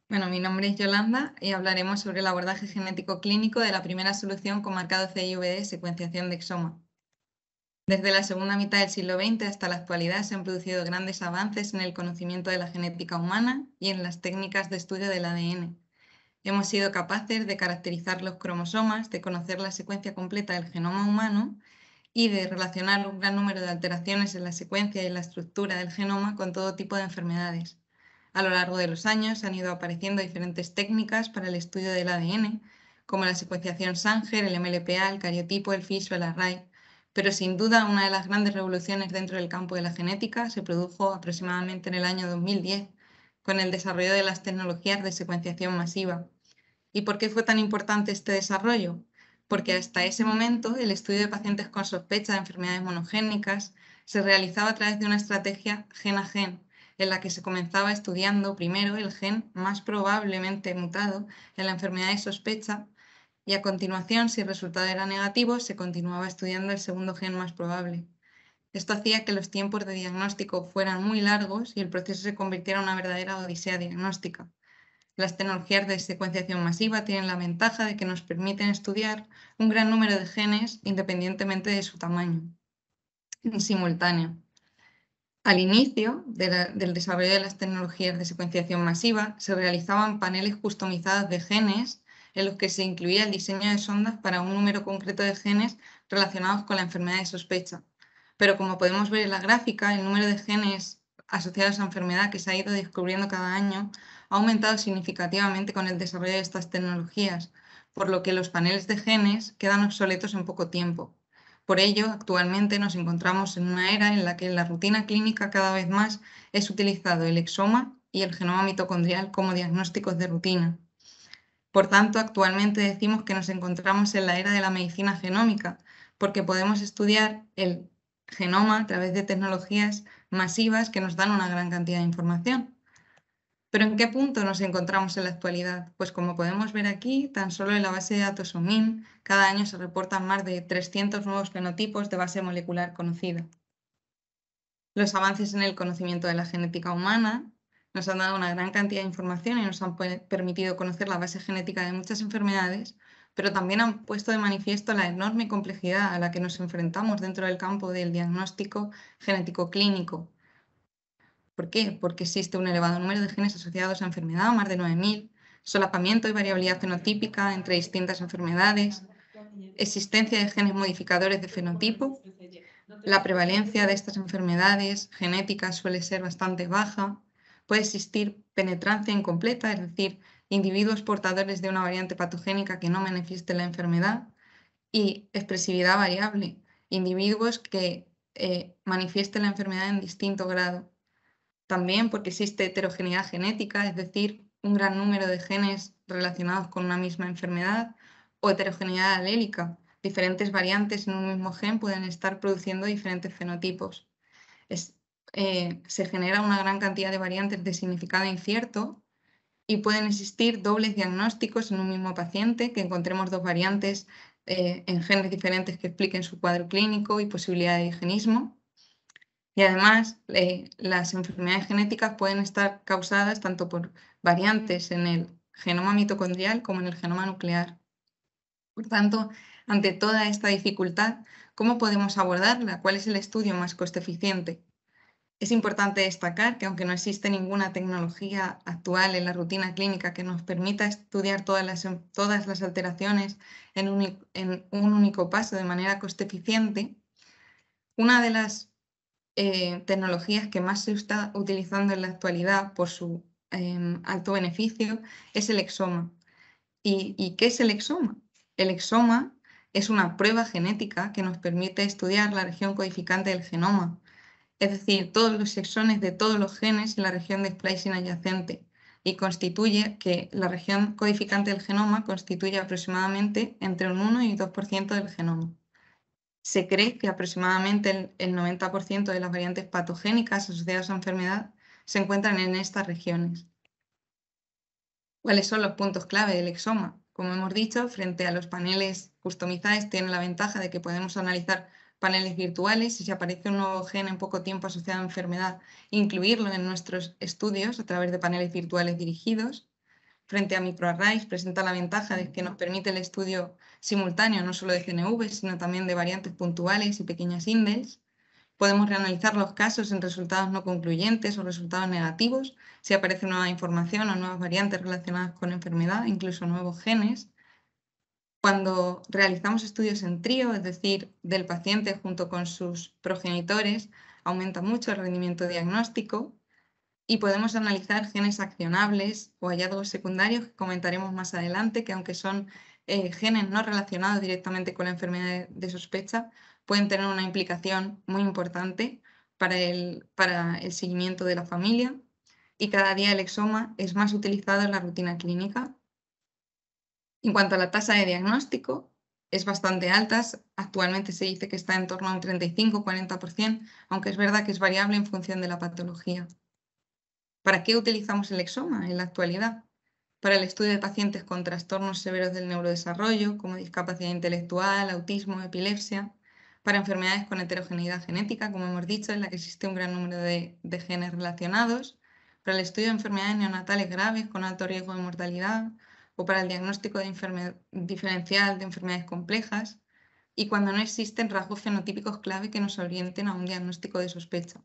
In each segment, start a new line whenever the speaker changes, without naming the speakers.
Bueno, mi nombre es Yolanda y hablaremos sobre el abordaje genético clínico de la primera solución con marcado CIVD, secuenciación de exoma. Desde la segunda mitad del siglo XX hasta la actualidad se han producido grandes avances en el conocimiento de la genética humana y en las técnicas de estudio del ADN. Hemos sido capaces de caracterizar los cromosomas, de conocer la secuencia completa del genoma humano y de relacionar un gran número de alteraciones en la secuencia y en la estructura del genoma con todo tipo de enfermedades. A lo largo de los años han ido apareciendo diferentes técnicas para el estudio del ADN, como la secuenciación Sanger, el MLPA, el cariotipo, el FISH o el array. Pero sin duda una de las grandes revoluciones dentro del campo de la genética se produjo aproximadamente en el año 2010, con el desarrollo de las tecnologías de secuenciación masiva. ¿Y por qué fue tan importante este desarrollo? Porque hasta ese momento el estudio de pacientes con sospecha de enfermedades monogénicas se realizaba a través de una estrategia gen a gen, en la que se comenzaba estudiando primero el gen más probablemente mutado en la enfermedad de sospecha y a continuación, si el resultado era negativo, se continuaba estudiando el segundo gen más probable. Esto hacía que los tiempos de diagnóstico fueran muy largos y el proceso se convirtiera en una verdadera odisea diagnóstica. Las tecnologías de secuenciación masiva tienen la ventaja de que nos permiten estudiar un gran número de genes independientemente de su tamaño, en simultáneo. Al inicio del desarrollo de las tecnologías de secuenciación masiva, se realizaban paneles customizados de genes en los que se incluía el diseño de sondas para un número concreto de genes relacionados con la enfermedad de sospecha. Pero como podemos ver en la gráfica, el número de genes asociados a enfermedad que se ha ido descubriendo cada año ha aumentado significativamente con el desarrollo de estas tecnologías, por lo que los paneles de genes quedan obsoletos en poco tiempo. Por ello, actualmente nos encontramos en una era en la que en la rutina clínica cada vez más es utilizado el exoma y el genoma mitocondrial como diagnósticos de rutina. Por tanto, actualmente decimos que nos encontramos en la era de la medicina genómica, porque podemos estudiar el genoma a través de tecnologías masivas que nos dan una gran cantidad de información. ¿Pero en qué punto nos encontramos en la actualidad? Pues como podemos ver aquí, tan solo en la base de datos OMIM, cada año se reportan más de 300 nuevos fenotipos de base molecular conocida. Los avances en el conocimiento de la genética humana nos han dado una gran cantidad de información y nos han permitido conocer la base genética de muchas enfermedades, pero también han puesto de manifiesto la enorme complejidad a la que nos enfrentamos dentro del campo del diagnóstico genético clínico. ¿Por qué? Porque existe un elevado número de genes asociados a enfermedad, más de 9.000, solapamiento y variabilidad fenotípica entre distintas enfermedades, existencia de genes modificadores de fenotipo. La prevalencia de estas enfermedades genéticas suele ser bastante baja. Puede existir penetrancia incompleta, es decir, individuos portadores de una variante patogénica que no manifieste la enfermedad, y expresividad variable, individuos que manifiesten la enfermedad en distinto grado. También porque existe heterogeneidad genética, es decir, un gran número de genes relacionados con una misma enfermedad, o heterogeneidad alélica. Diferentes variantes en un mismo gen pueden estar produciendo diferentes fenotipos. Se genera una gran cantidad de variantes de significado incierto y pueden existir dobles diagnósticos en un mismo paciente, que encontremos dos variantes en genes diferentes que expliquen su cuadro clínico y posibilidad de genismo. Y además, las enfermedades genéticas pueden estar causadas tanto por variantes en el genoma mitocondrial como en el genoma nuclear. Por tanto, ante toda esta dificultad, ¿cómo podemos abordarla? ¿Cuál es el estudio más coste eficiente? Es importante destacar que aunque no existe ninguna tecnología actual en la rutina clínica que nos permita estudiar todas las alteraciones en un único paso de manera coste eficiente, una de las tecnologías que más se está utilizando en la actualidad por su alto beneficio es el exoma. ¿Y qué es el exoma? El exoma es una prueba genética que nos permite estudiar la región codificante del genoma, es decir, todos los exones de todos los genes en la región de splicing adyacente, y constituye que la región codificante del genoma constituye aproximadamente entre un 1 y 2% del genoma. Se cree que aproximadamente el 90% de las variantes patogénicas asociadas a enfermedad se encuentran en estas regiones. ¿Cuáles son los puntos clave del exoma? Como hemos dicho, frente a los paneles customizados, tiene la ventaja de que podemos analizar paneles virtuales y si aparece un nuevo gen en poco tiempo asociado a enfermedad, incluirlo en nuestros estudios a través de paneles virtuales dirigidos. frente a microarrays presenta la ventaja de que nos permite el estudio simultáneo no solo de CNV, sino también de variantes puntuales y pequeñas indels. Podemos reanalizar los casos en resultados no concluyentes o resultados negativos si aparece nueva información o nuevas variantes relacionadas con enfermedad, incluso nuevos genes. Cuando realizamos estudios en trío, es decir, del paciente junto con sus progenitores, aumenta mucho el rendimiento diagnóstico y podemos analizar genes accionables o hallazgos secundarios que comentaremos más adelante, que aunque son genes no relacionados directamente con la enfermedad de sospecha, pueden tener una implicación muy importante para el seguimiento de la familia. Y cada día el exoma es más utilizado en la rutina clínica. En cuanto a la tasa de diagnóstico, es bastante alta. Actualmente se dice que está en torno a un 35-40%, aunque es verdad que es variable en función de la patología. ¿Para qué utilizamos el exoma en la actualidad? Para el estudio de pacientes con trastornos severos del neurodesarrollo, como discapacidad intelectual, autismo, epilepsia, para enfermedades con heterogeneidad genética, como hemos dicho, en la que existe un gran número de genes relacionados, para el estudio de enfermedades neonatales graves con alto riesgo de mortalidad, o para el diagnóstico diferencial de enfermedades complejas, y cuando no existen rasgos fenotípicos clave que nos orienten a un diagnóstico de sospecha.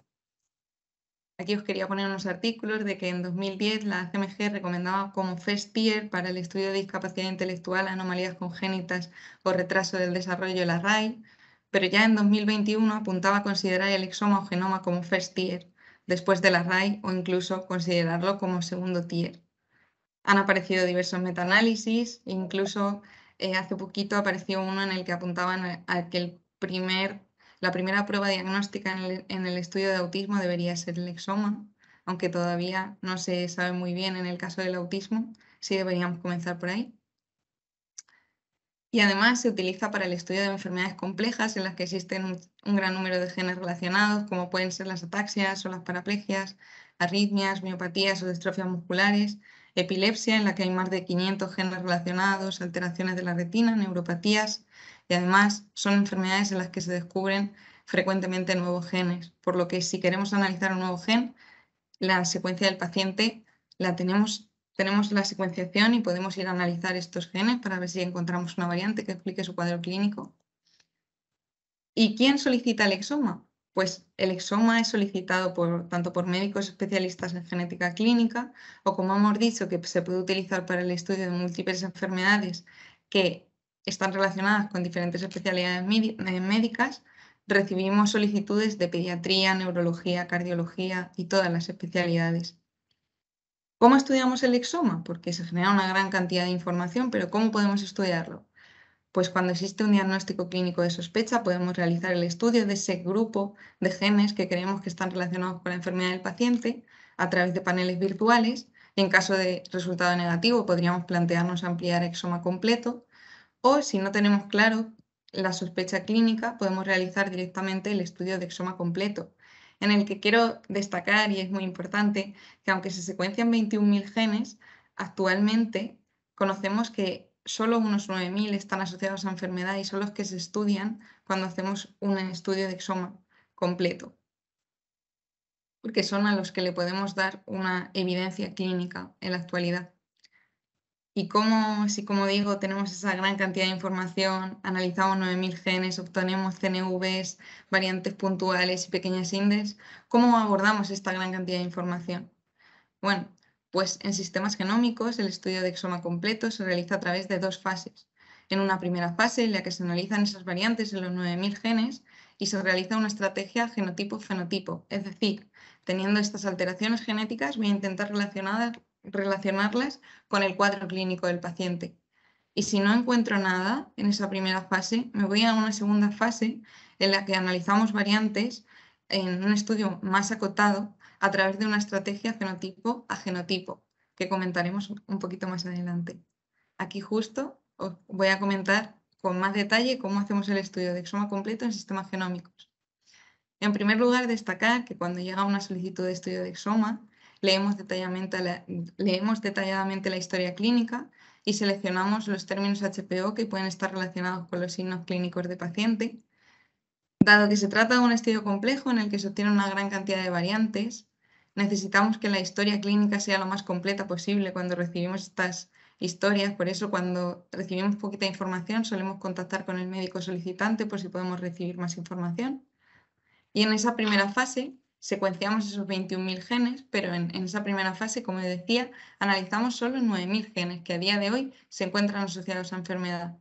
Aquí os quería poner unos artículos de que en 2010 la CMG recomendaba como first tier para el estudio de discapacidad intelectual, anomalías congénitas o retraso del desarrollo la RAI, pero ya en 2021 apuntaba a considerar el exoma o genoma como first tier, después de la RAI o incluso considerarlo como segundo tier. Han aparecido diversos metaanálisis, incluso hace poquito apareció uno en el que apuntaban a que la primera prueba diagnóstica en el estudio de autismo debería ser el exoma, aunque todavía no se sabe muy bien en el caso del autismo si deberíamos comenzar por ahí. Y además se utiliza para el estudio de enfermedades complejas en las que existen un gran número de genes relacionados, como pueden ser las ataxias o las paraplegias, arritmias, miopatías o distrofias musculares, epilepsia, en la que hay más de 500 genes relacionados, alteraciones de la retina, neuropatías, y además son enfermedades en las que se descubren frecuentemente nuevos genes, por lo que si queremos analizar un nuevo gen, la secuencia del paciente la tenemos la secuenciación y podemos ir a analizar estos genes para ver si encontramos una variante que explique su cuadro clínico. ¿Y quién solicita el exoma? Pues el exoma es solicitado tanto por médicos especialistas en genética clínica o, como hemos dicho, que se puede utilizar para el estudio de múltiples enfermedades que están relacionadas con diferentes especialidades médicas. Recibimos solicitudes de pediatría, neurología, cardiología y todas las especialidades. ¿Cómo estudiamos el exoma? Porque se genera una gran cantidad de información, pero ¿cómo podemos estudiarlo? Pues cuando existe un diagnóstico clínico de sospecha, podemos realizar el estudio de ese grupo de genes que creemos que están relacionados con la enfermedad del paciente a través de paneles virtuales. En caso de resultado negativo, podríamos plantearnos ampliar exoma completo, o si no tenemos claro la sospecha clínica, podemos realizar directamente el estudio de exoma completo, en el que quiero destacar, y es muy importante, que aunque se secuencian 21.000 genes, actualmente conocemos que solo unos 9.000 están asociados a enfermedad y son los que se estudian cuando hacemos un estudio de exoma completo, porque son a los que le podemos dar una evidencia clínica en la actualidad. Y como digo, tenemos esa gran cantidad de información, analizamos 9.000 genes, obtenemos CNVs, variantes puntuales y pequeñas indels, ¿cómo abordamos esta gran cantidad de información? Bueno, pues en sistemas genómicos el estudio de exoma completo se realiza a través de dos fases. En una primera fase en la que se analizan esas variantes en los 9.000 genes y se realiza una estrategia genotipo-fenotipo, es decir, teniendo estas alteraciones genéticas voy a intentar relacionarlas con el cuadro clínico del paciente. Y si no encuentro nada en esa primera fase, me voy a una segunda fase en la que analizamos variantes en un estudio más acotado a través de una estrategia fenotipo a genotipo, que comentaremos un poquito más adelante. Aquí justo os voy a comentar con más detalle cómo hacemos el estudio de exoma completo en sistemas genómicos. En primer lugar, destacar que cuando llega una solicitud de estudio de exoma, leemos detalladamente la historia clínica y seleccionamos los términos HPO que pueden estar relacionados con los signos clínicos del paciente. Dado que se trata de un estudio complejo en el que se obtiene una gran cantidad de variantes, Necesitamos que la historia clínica sea lo más completa posible cuando recibimos estas historias, por eso cuando recibimos poquita información solemos contactar con el médico solicitante por si podemos recibir más información. Y en esa primera fase secuenciamos esos 21.000 genes, pero en esa primera fase, como decía, analizamos solo 9.000 genes que a día de hoy se encuentran asociados a enfermedad.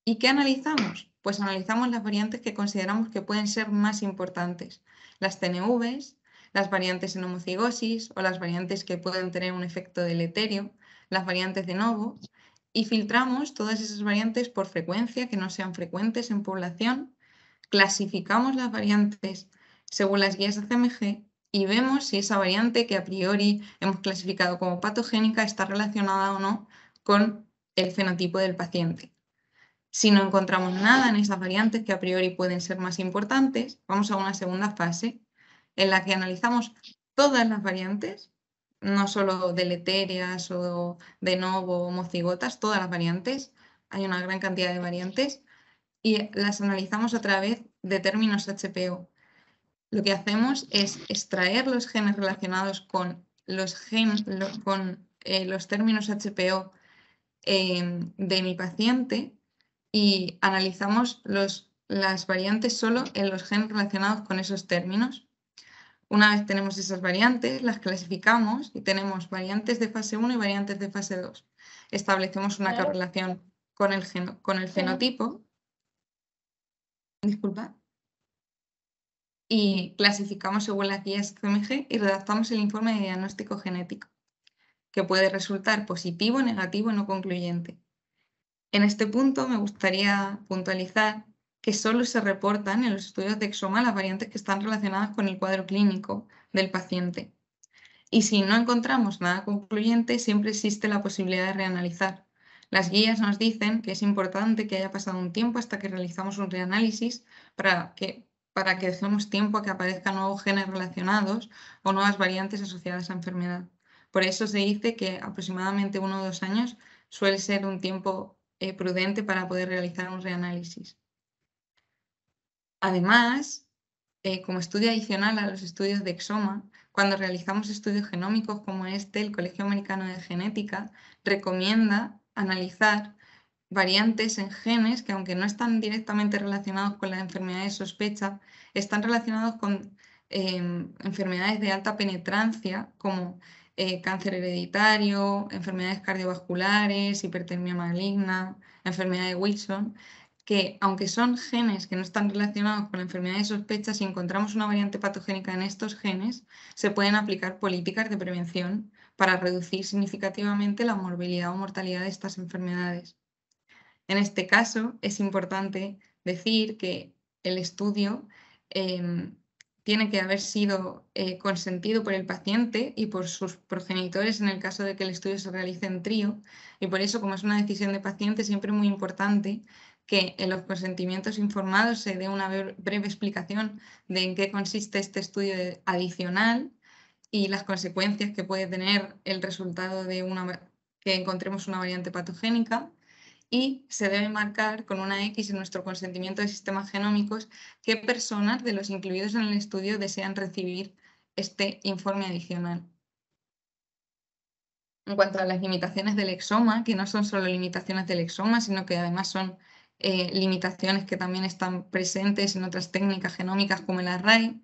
¿Y qué analizamos? Pues analizamos las variantes que consideramos que pueden ser más importantes, las CNVs, las variantes en homocigosis o las variantes que pueden tener un efecto deleterio, las variantes de novo, y filtramos todas esas variantes por frecuencia que no sean frecuentes en población, clasificamos las variantes según las guías de CMG y vemos si esa variante que a priori hemos clasificado como patogénica está relacionada o no con el fenotipo del paciente. Si no encontramos nada en esas variantes que a priori pueden ser más importantes, vamos a una segunda fase en la que analizamos todas las variantes, no solo deleterias o de novo o homocigotas, todas las variantes, hay una gran cantidad de variantes, y las analizamos a través de términos HPO. Lo que hacemos es extraer los genes relacionados con los términos HPO de mi paciente y analizamos las variantes solo en los genes relacionados con esos términos. Una vez tenemos esas variantes, las clasificamos y tenemos variantes de fase 1 y variantes de fase 2. Establecemos una correlación con el fenotipo. Disculpa. Y clasificamos según las guías CMG y redactamos el informe de diagnóstico genético, que puede resultar positivo, negativo o no concluyente. En este punto me gustaría puntualizar que solo se reportan en los estudios de Exoma las variantes que están relacionadas con el cuadro clínico del paciente. Y si no encontramos nada concluyente, siempre existe la posibilidad de reanalizar. Las guías nos dicen que es importante que haya pasado un tiempo hasta que realizamos un reanálisis para que dejemos tiempo a que aparezcan nuevos genes relacionados o nuevas variantes asociadas a enfermedad. Por eso se dice que aproximadamente 1 o 2 años suele ser un tiempo prudente para poder realizar un reanálisis. Además, como estudio adicional a los estudios de Exoma, cuando realizamos estudios genómicos como este, el Colegio Americano de Genética recomienda analizar variantes en genes que, aunque no están directamente relacionados con las enfermedades de sospecha, están relacionados con enfermedades de alta penetrancia como cáncer hereditario, enfermedades cardiovasculares, hipertermia maligna, enfermedad de Wilson, que aunque son genes que no están relacionados con la enfermedad de sospecha, si encontramos una variante patogénica en estos genes, se pueden aplicar políticas de prevención para reducir significativamente la morbilidad o mortalidad de estas enfermedades. En este caso, es importante decir que el estudio tiene que haber sido consentido por el paciente y por sus progenitores en el caso de que el estudio se realice en trío, y por eso, como es una decisión de paciente, siempre es muy importante que en los consentimientos informados se dé una breve explicación de en qué consiste este estudio adicional y las consecuencias que puede tener el resultado de que encontremos una variante patogénica. Y se debe marcar con una X en nuestro consentimiento de sistemas genómicos qué personas de los incluidos en el estudio desean recibir este informe adicional. En cuanto a las limitaciones del exoma, que no son solo limitaciones del exoma, sino que además son limitaciones que también están presentes en otras técnicas genómicas como el array,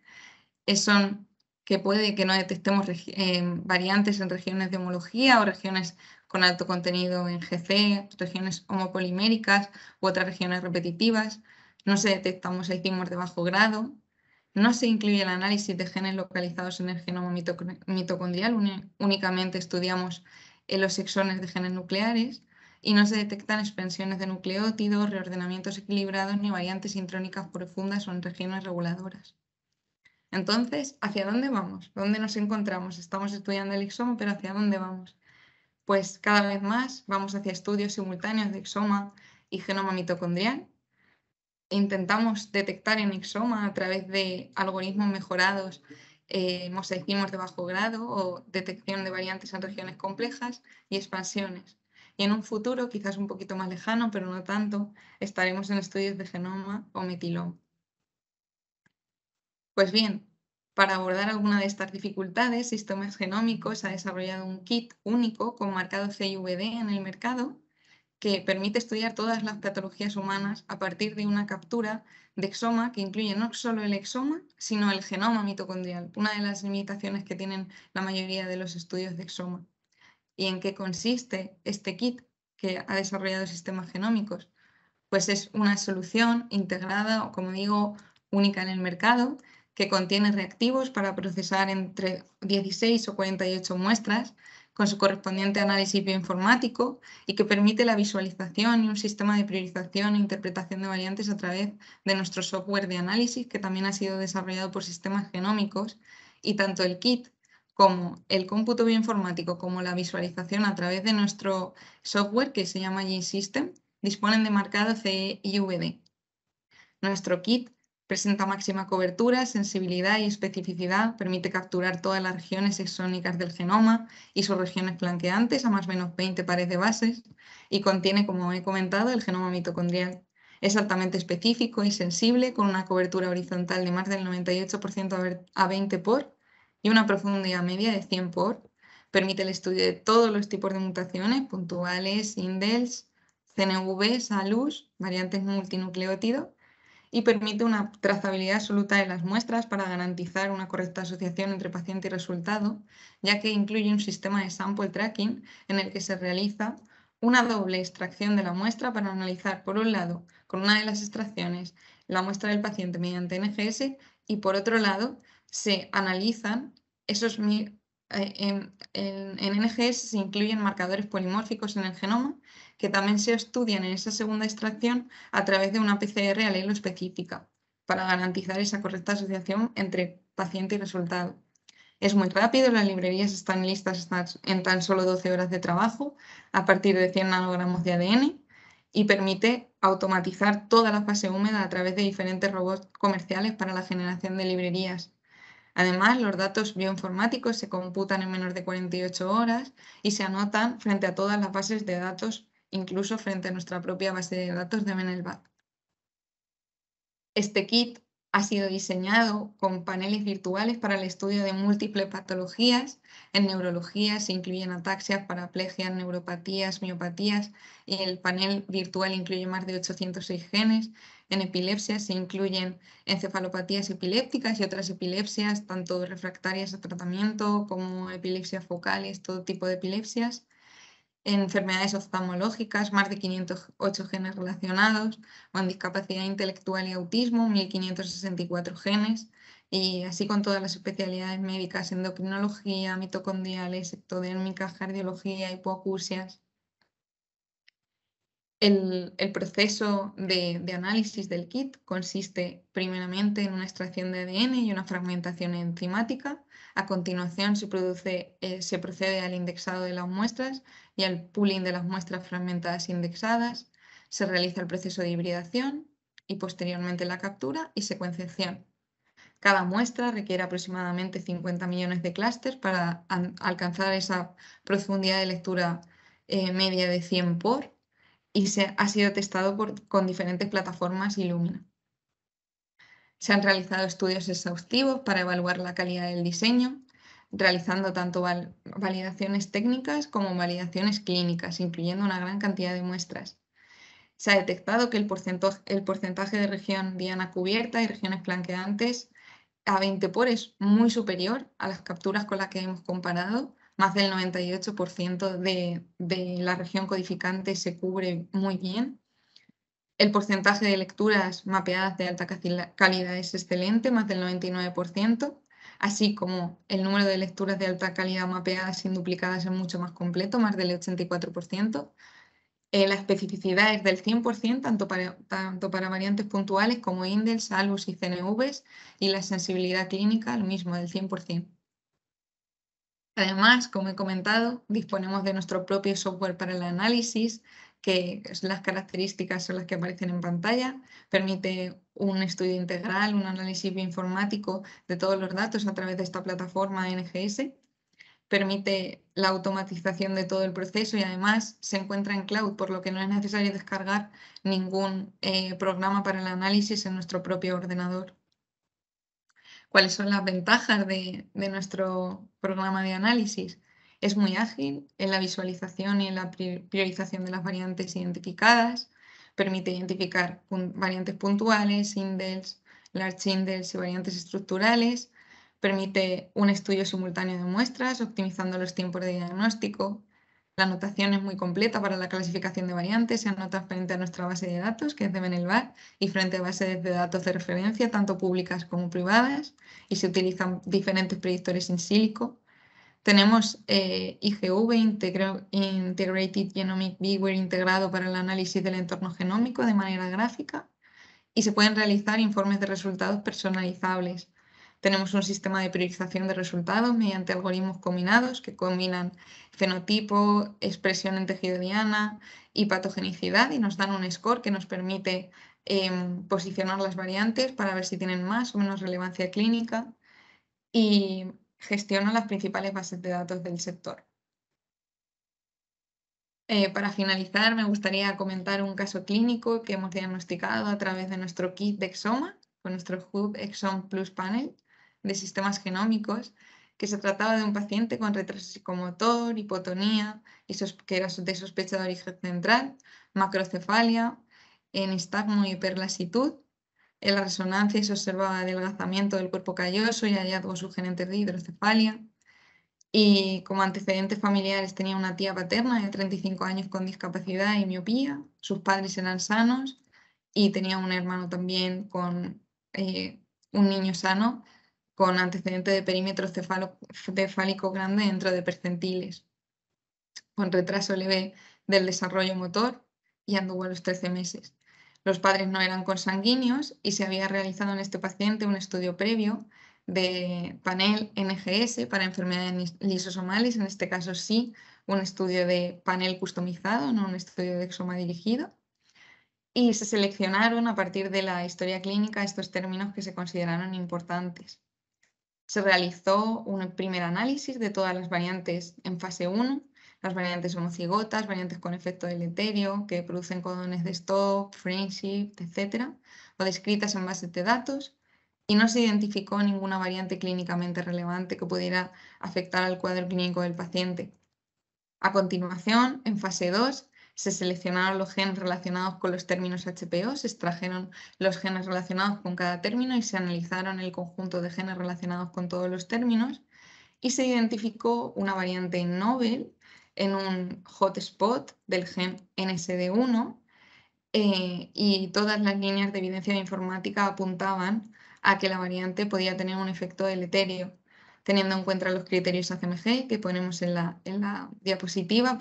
son que puede que no detectemos variantes en regiones de homología o regiones con alto contenido en GC, regiones homopoliméricas u otras regiones repetitivas. No se detecta mosaicismos de bajo grado. No se incluye el análisis de genes localizados en el genoma mitocondrial. Únicamente estudiamos los exones de genes nucleares. Y no se detectan expansiones de nucleótidos, reordenamientos equilibrados ni variantes intrónicas profundas o en regiones reguladoras. Entonces, ¿hacia dónde vamos? ¿Dónde nos encontramos? Estamos estudiando el exoma, pero ¿hacia dónde vamos? Pues cada vez más vamos hacia estudios simultáneos de exoma y genoma mitocondrial. Intentamos detectar en exoma a través de algoritmos mejorados mosaicismos de bajo grado o detección de variantes en regiones complejas y expansiones. Y en un futuro, quizás un poquito más lejano, pero no tanto, estaremos en estudios de genoma o metiloma. Pues bien, Para abordar alguna de estas dificultades, Sistemas Genómicos ha desarrollado un kit único con marcado CIVD en el mercado que permite estudiar todas las patologías humanas a partir de una captura de exoma que incluye no solo el exoma, sino el genoma mitocondrial, una de las limitaciones que tienen la mayoría de los estudios de exoma. ¿Y en qué consiste este kit que ha desarrollado Sistemas Genómicos? Pues es una solución integrada, o como digo, única en el mercado, que contiene reactivos para procesar entre 16 o 48 muestras con su correspondiente análisis bioinformático y que permite la visualización y un sistema de priorización e interpretación de variantes a través de nuestro software de análisis, que también ha sido desarrollado por Sistemas Genómicos, y tanto el kit como el cómputo bioinformático como la visualización a través de nuestro software que se llama GeneSystem disponen de marcado CIVD. Nuestro kit presenta máxima cobertura, sensibilidad y especificidad, permite capturar todas las regiones exónicas del genoma y sus regiones flanqueantes a más o menos 20 pares de bases y contiene, como he comentado, el genoma mitocondrial. Es altamente específico y sensible, con una cobertura horizontal de más del 98% a 20 por y una profundidad media de 100 por. Permite el estudio de todos los tipos de mutaciones, puntuales, indels, CNV, SALUS, variantes multinucleótido, y permite una trazabilidad absoluta de las muestras para garantizar una correcta asociación entre paciente y resultado, ya que incluye un sistema de sample tracking en el que se realiza una doble extracción de la muestra para analizar, por un lado, con una de las extracciones, la muestra del paciente mediante NGS y, por otro lado, se analizan esos en NGS se incluyen marcadores polimórficos en el genoma que también se estudian en esa segunda extracción a través de una PCR alelo específica para garantizar esa correcta asociación entre paciente y resultado. Es muy rápido, las librerías están listas en tan solo 12 horas de trabajo a partir de 100 nanogramos de ADN y permite automatizar toda la fase húmeda a través de diferentes robots comerciales para la generación de librerías. Además, los datos bioinformáticos se computan en menos de 48 horas y se anotan frente a todas las bases de datos, incluso frente a nuestra propia base de datos de Menelback. Este kit ha sido diseñado con paneles virtuales para el estudio de múltiples patologías. En neurología se incluyen ataxias, paraplegias, neuropatías, miopatías y el panel virtual incluye más de 806 genes. En epilepsia se incluyen encefalopatías epilépticas y otras epilepsias, tanto refractarias a tratamiento como epilepsias focales, todo tipo de epilepsias. En enfermedades oftalmológicas, más de 508 genes relacionados, o en discapacidad intelectual y autismo, 1.564 genes, y así con todas las especialidades médicas, endocrinología, mitocondriales, ectodérmicas, cardiología, hipoacusias. El proceso de análisis del kit consiste primeramente en una extracción de ADN y una fragmentación enzimática. A continuación se procede al indexado de las muestras y al pooling de las muestras fragmentadas e indexadas. Se realiza el proceso de hibridación y posteriormente la captura y secuenciación. Cada muestra requiere aproximadamente 50 millones de clústeres para alcanzar esa profundidad de lectura media de 100 por y ha sido testado con diferentes plataformas Illumina. Se han realizado estudios exhaustivos para evaluar la calidad del diseño, realizando tanto validaciones técnicas como validaciones clínicas, incluyendo una gran cantidad de muestras. Se ha detectado que el porcentaje de región diana cubierta y regiones flanqueantes a 20 por es muy superior a las capturas con las que hemos comparado. Más del 98% de la región codificante se cubre muy bien. El porcentaje de lecturas mapeadas de alta calidad es excelente, más del 99%, así como el número de lecturas de alta calidad mapeadas sin duplicadas es mucho más completo, más del 84%. La especificidad es del 100%, tanto para variantes puntuales como indels, SALUS y CNVs, y la sensibilidad clínica, lo mismo, del 100%. Además, como he comentado, disponemos de nuestro propio software para el análisis, que las características son las que aparecen en pantalla. Permite un estudio integral, un análisis bioinformático de todos los datos a través de esta plataforma NGS. Permite la automatización de todo el proceso y además se encuentra en cloud, por lo que no es necesario descargar ningún programa para el análisis en nuestro propio ordenador. ¿Cuáles son las ventajas de nuestro programa de análisis? Es muy ágil en la visualización y en la priorización de las variantes identificadas, permite identificar variantes puntuales, indels, large indels y variantes estructurales, permite un estudio simultáneo de muestras, optimizando los tiempos de diagnóstico. La anotación es muy completa para la clasificación de variantes, se anota frente a nuestra base de datos, que es de Benelbar, y frente a bases de datos de referencia, tanto públicas como privadas, y se utilizan diferentes predictores in silico. Tenemos IGV, Integrated Genomic Viewer, integrado para el análisis del entorno genómico de manera gráfica, y se pueden realizar informes de resultados personalizables. Tenemos un sistema de priorización de resultados mediante algoritmos combinados que combinan fenotipo, expresión en tejido diana y patogenicidad, y nos dan un score que nos permite posicionar las variantes para ver si tienen más o menos relevancia clínica, y gestiona las principales bases de datos del sector. Para finalizar, me gustaría comentar un caso clínico que hemos diagnosticado a través de nuestro kit de Exoma, con nuestro Hub Exome Plus Panel de sistemas genómicos, que se trataba de un paciente con retraso psicomotor, hipotonía, que era de sospecha de origen central, macrocefalia, nistagmo y hiperlasitud. En la resonancia se observaba adelgazamiento del cuerpo calloso y hallazgos sugerentes de hidrocefalia. Y como antecedentes familiares tenía una tía paterna de 35 años con discapacidad y miopía, sus padres eran sanos y tenía un hermano también con un niño sano con antecedente de perímetro cefálico grande dentro de percentiles, con retraso leve del desarrollo motor, y anduvo a los 13 meses. Los padres no eran consanguíneos y se había realizado en este paciente un estudio previo de panel NGS para enfermedades lisosomales, en este caso sí, un estudio de panel customizado, no un estudio de exoma dirigido. Y se seleccionaron a partir de la historia clínica estos términos que se consideraron importantes. Se realizó un primer análisis de todas las variantes en fase 1, las variantes homocigotas, variantes con efecto deleterio, que producen codones de stop, frameshift, etc., o descritas en bases de datos, y no se identificó ninguna variante clínicamente relevante que pudiera afectar al cuadro clínico del paciente. A continuación, en fase 2, se seleccionaron los genes relacionados con los términos HPO, se extrajeron los genes relacionados con cada término y se analizaron el conjunto de genes relacionados con todos los términos, y se identificó una variante novel en un hotspot del gen NSD1, y todas las líneas de evidencia de informática apuntaban a que la variante podía tener un efecto deleterio. Teniendo en cuenta los criterios ACMG que ponemos en la diapositiva,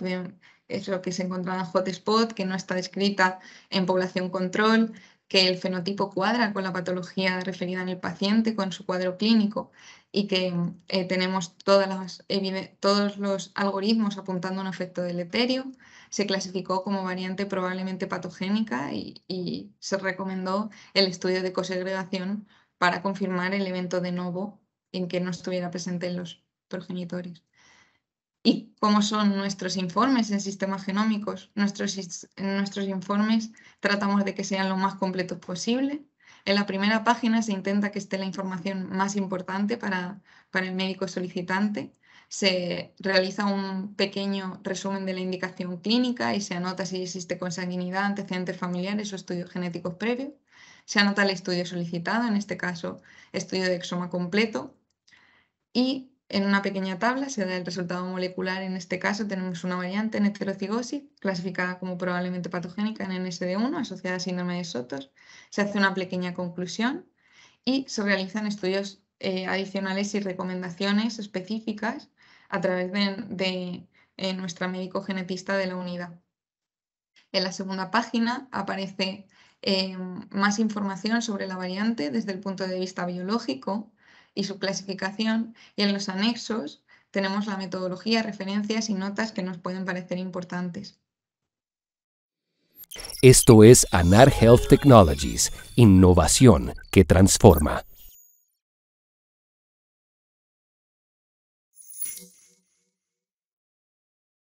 es lo que se encontraba en hotspot, que no está descrita en población control, que el fenotipo cuadra con la patología referida en el paciente, con su cuadro clínico, y que tenemos todos los algoritmos apuntando a un efecto deleterio. Se clasificó como variante probablemente patogénica y se recomendó el estudio de cosegregación para confirmar el evento de novo en que no estuviera presente en los progenitores. ¿Y cómo son nuestros informes en sistemas genómicos? En nuestros informes tratamos de que sean lo más completos posible. En la primera página se intenta que esté la información más importante para el médico solicitante. Se realiza un pequeño resumen de la indicación clínica y se anota si existe consanguinidad, antecedentes familiares o estudios genéticos previos. Se anota el estudio solicitado, en este caso estudio de exoma completo, y en una pequeña tabla se da el resultado molecular. En este caso tenemos una variante en heterocigosis clasificada como probablemente patogénica en NSD1 asociada a síndrome de Sotos. Se hace una pequeña conclusión y se realizan estudios adicionales y recomendaciones específicas a través de nuestra médico genetista de la unidad. En la segunda página aparece más información sobre la variante desde el punto de vista biológico y su clasificación, y en los anexos tenemos la metodología, referencias y notas que nos pueden parecer importantes.
Esto es Anar Health Technologies, innovación que transforma.